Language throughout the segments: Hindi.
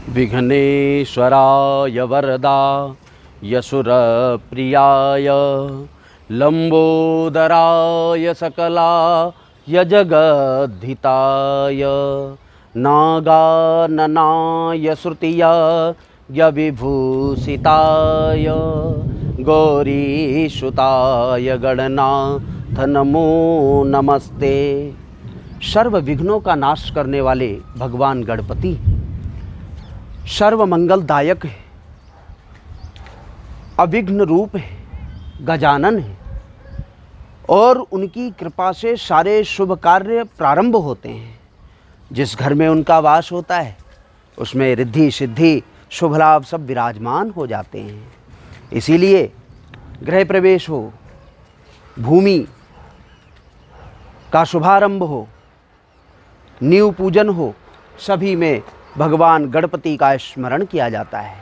विघ्नेश्वराय वरदाय सुरप्रियाय लंबोदराय सकलाय जगद्धिताय नागाननाय श्रुतियाय विभूषिताय गौरीसुताय गणनाथ नमो नमस्ते। सर्व विघ्नों का नाश करने वाले भगवान गणपति सर्व मंगलदायक है, अविघ्न रूप है, गजानन है और उनकी कृपा से सारे शुभ कार्य प्रारंभ होते हैं। जिस घर में उनका वास होता है उसमें रिद्धि सिद्धि शुभ लाभ सब विराजमान हो जाते हैं। इसीलिए गृह प्रवेश हो, भूमि का शुभारंभ हो, नींव पूजन हो, सभी में भगवान गणपति का स्मरण किया जाता है,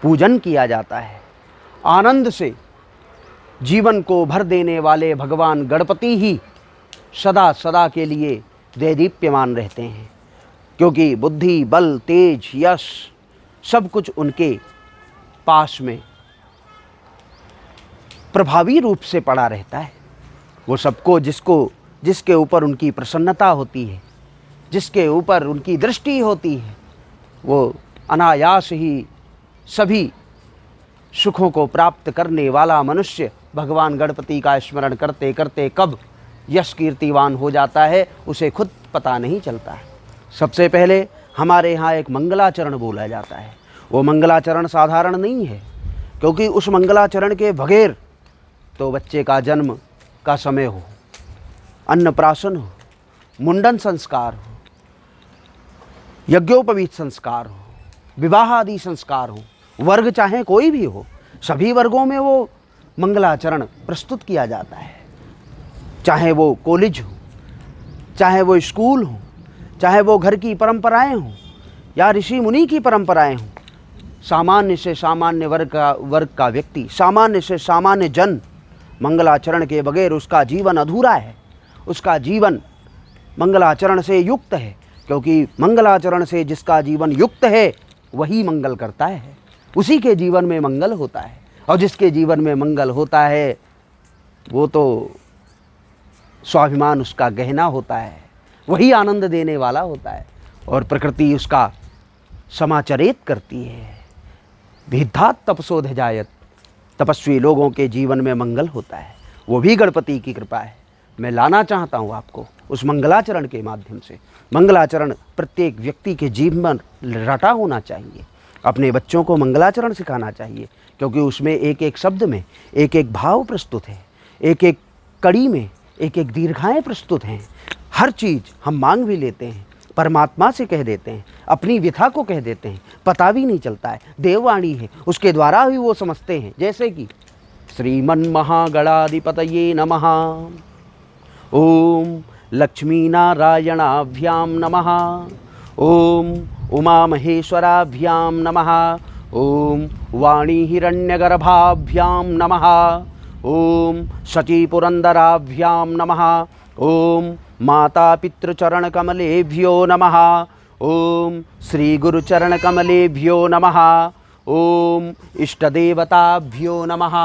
पूजन किया जाता है। आनंद से जीवन को भर देने वाले भगवान गणपति ही सदा सदा के लिए दैदीप्यमान रहते हैं, क्योंकि बुद्धि, बल, तेज, यश सब कुछ उनके पास में प्रभावी रूप से पड़ा रहता है। वो सबको जिसके ऊपर उनकी प्रसन्नता होती है, जिसके ऊपर उनकी दृष्टि होती है, वो अनायास ही सभी सुखों को प्राप्त करने वाला मनुष्य भगवान गणपति का स्मरण करते करते कब यश कीर्तिवान हो जाता है उसे खुद पता नहीं चलता है। सबसे पहले हमारे यहाँ एक मंगलाचरण बोला जाता है। वो मंगलाचरण साधारण नहीं है, क्योंकि उस मंगलाचरण के बगैर तो बच्चे का जन्म का समय हो, अन्नप्राशन हो, मुंडन संस्कार हो, यज्ञोपवीत संस्कार हो, विवाह आदि संस्कार हो, वर्ग चाहे कोई भी हो, सभी वर्गों में वो मंगलाचरण प्रस्तुत किया जाता है। चाहे वो कॉलेज हो, चाहे वो स्कूल हो, चाहे वो घर की परंपराएं हों या ऋषि मुनि की परंपराएं हों, सामान्य से सामान्य वर्ग का व्यक्ति, सामान्य से सामान्य जन मंगलाचरण के बगैर उसका जीवन अधूरा है। उसका जीवन मंगलाचरण से युक्त है, क्योंकि मंगलाचरण से जिसका जीवन युक्त है वही मंगल करता है, उसी के जीवन में मंगल होता है। और जिसके जीवन में मंगल होता है वो तो स्वाभिमान उसका गहना होता है, वही आनंद देने वाला होता है और प्रकृति उसका समाचरित करती है। भिद्धात् तपसोध जायत, तपस्वी लोगों के जीवन में मंगल होता है, वो भी गणपति की कृपा है। मैं लाना चाहता हूँ आपको उस मंगलाचरण के माध्यम से। मंगलाचरण प्रत्येक व्यक्ति के जीवन में रटा होना चाहिए। अपने बच्चों को मंगलाचरण सिखाना चाहिए, क्योंकि उसमें एक एक शब्द में एक एक भाव प्रस्तुत है, एक एक कड़ी में एक एक दीर्घाएँ प्रस्तुत हैं। हर चीज़ हम मांग भी लेते हैं, परमात्मा से कह देते हैं, अपनी व्यथा को कह देते हैं, पता भी नहीं चलता है। देववाणी है, उसके द्वारा ही वो समझते हैं। जैसे कि श्रीमन महागणाधिपतये नमः, ओम लक्ष्मीनारायणाभ्यां नमः, ओम उमामहेश्वराभ्यां नमः, ओम वाणी हिरण्यगर्भाभ्यां नमः, ओम शचीपुरंदराभ्यां नमः, ओम माता पितृचरणकमलेभ्यो नमः, ओम श्री गुरुचरणकमलेभ्यो नमः, ओम इष्टदेवताभ्यो नमः,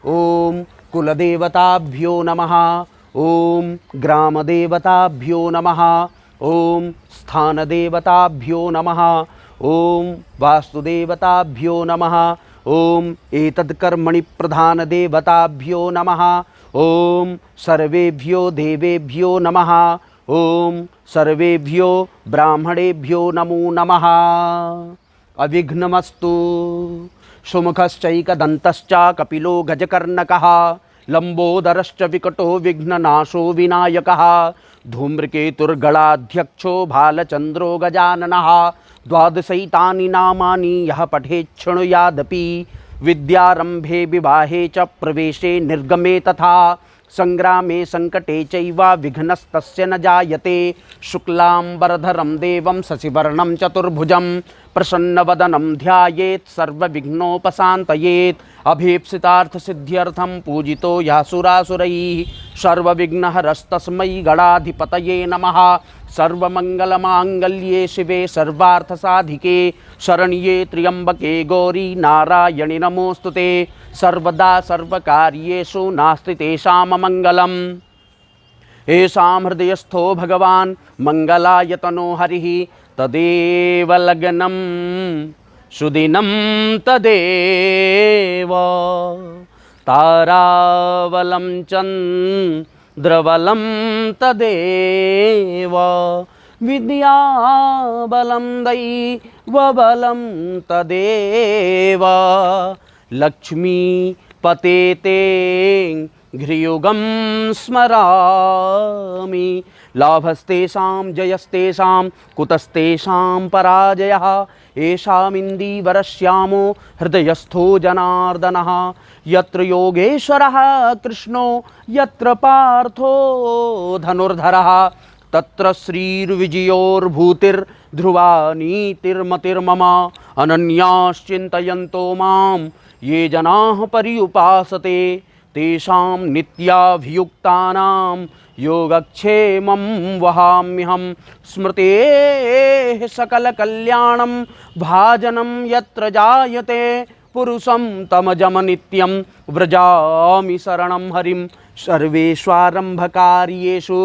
ओम कुलदेवताभ्यो नमः, ओम ग्रामदेवताभ्यो नमः, ओम स्थानदेवताभ्यो नमः, ओम वास्तुदेवताभ्यो नमः, ओम एतत्कर्मणि प्रधानदेवताभ्यो नमः, ओम सर्वेभ्यो देवेभ्यो नमः, ओम सर्वेभ्यो ब्राह्मणेभ्यो नमो नमः। अविघ्नमस्तु। सुमुखश्चैकदन्तश्च कपिलो गजकर्णकः, लंबोदरश्च विकटो विघ्ननाशो विनायकः, धूम्रकेतुर्गणाध्यक्षो भालचंद्रो गजाननः, द्वादशैतानि नामानि यः पठेत् शृणुयादपि, विद्यारंभे विवाहे च प्रवेशे निर्गमे तथा, संग्रामे संकटे चैव विघ्नस्तस्य न जायते, शुक्लांबरधरं देवं शशिवर्णं चतुर्भुजं, प्रसन्नवदनं ध्यायेत् सर्वविघ्नोपशान्तयेत्, अभीप्सितार्थसिद्ध्यर्थं पूजितो यासुरासुरैः, सर्वविघ्नहरस्तस्मै गणाधिपतये नमः। सर्वमंगलमांगल्ये शिवे सर्वार्थसाधिके शरण्ये त्र्यंबके गौरी नारायणि नमोस्तुते सर्वदा सर्वकार्येषु नास्ति तेषां मंगलम्। येषां हृदयस्थो भगवान् मंगलायतनो हरिः तदेव लग्नं सुदिनं तदेव तारावलं चन्द्रवलं तदेव विद्याबलं दैवबलं तदेव लक्ष्मीपते ते घ्रियुगं स्मरामि लाभस्तेषां जयस्तेषां कुतस्तेषां पराजयः येषामिन्दीवरश्यामो हृदयस्थो जनार्दनः यत्र योगेश्वरः कृष्णो यत्र पार्थो धनुर्धरः तत्र श्रीर्विजयोर्भूतिर्ध्रुवा नीतिर्मतिर्मम अनन्याश्चिन्तयन्तो मां ये जनाः पर्युपासते तेषां नित्याभियुक्तानां योगक्षेमं वहाम्यहं स्मृतेः सकलकल्याणं भाजनं यत्र जायते पुरुषं तमजम नित्यं व्रजामि शरणं हरिं सर्वेष्वारम्भकार्येषु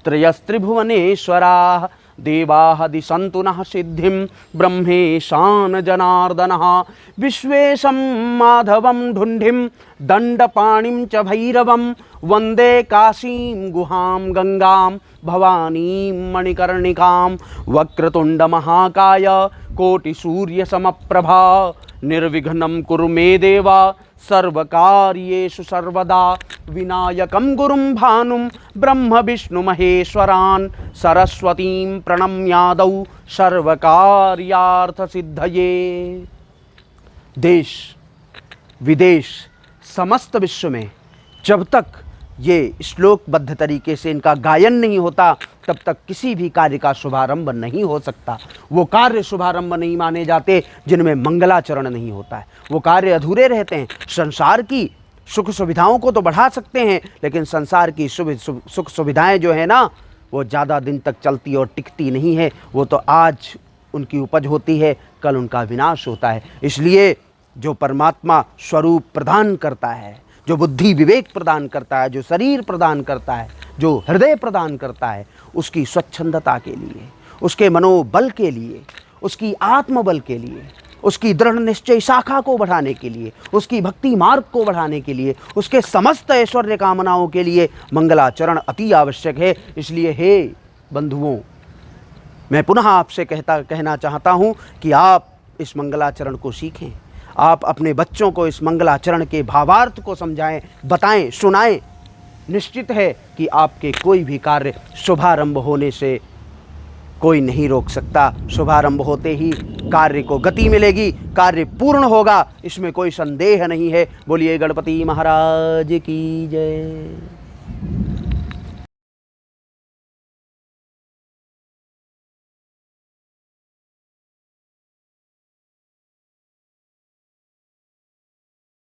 त्रयस्त्रिभुवनेश्वराः देवाः दिशन्तु नः सिद्धिं ब्रह्मेशान जनार्दनः विश्वेशं माधवं ढुण्ढिं दण्डपाणिं च भैरवं वन्दे काशीं गुहां गंगां भवानीं मणिकर्णिकां वक्रतुण्डमहाकाय कोटिसूर्यसमप्रभा निर्विघ्नं कुरु मे देव सर्वकार्येषु सर्वदा विनायकं गुरुं भानुं ब्रह्म विष्णु महेश्वरान् सरस्वतीं प्रणम्यादौ सर्वकार्यार्थ सिद्धये। देश विदेश समस्त विश्व में जब तक ये श्लोकबद्ध तरीके से इनका गायन नहीं होता तब तक किसी भी कार्य का शुभारंभ नहीं हो सकता। वो कार्य शुभारंभ नहीं माने जाते जिनमें मंगलाचरण नहीं होता है, वो कार्य अधूरे रहते हैं। संसार की सुख सुविधाओं को तो बढ़ा सकते हैं लेकिन संसार की सुख सुविधाएं जो है ना वो ज़्यादा दिन तक चलती और टिकती नहीं है। वो तो आज उनकी उपज होती है, कल उनका विनाश होता है। इसलिए जो परमात्मा स्वरूप प्रदान करता है, जो बुद्धि विवेक प्रदान करता है, जो शरीर प्रदान करता है, जो हृदय प्रदान करता है, उसकी स्वच्छंदता के लिए, उसके मनोबल के लिए, उसकी आत्मबल के लिए, उसकी दृढ़ निश्चय शाखा को बढ़ाने के लिए, उसकी भक्ति मार्ग को बढ़ाने के लिए, उसके समस्त ऐश्वर्य कामनाओं के लिए मंगलाचरण अति आवश्यक है। इसलिए हे बंधुओं, मैं पुनः आपसे कहना चाहता हूँ कि आप इस मंगलाचरण को सीखें। आप अपने बच्चों को इस मंगलाचरण के भावार्थ को समझाएं, बताएं, सुनाएं। निश्चित है कि आपके कोई भी कार्य शुभारंभ होने से कोई नहीं रोक सकता। शुभारंभ होते ही कार्य को गति मिलेगी, कार्य पूर्ण होगा, इसमें कोई संदेह नहीं है। बोलिए गणपति महाराज की जय।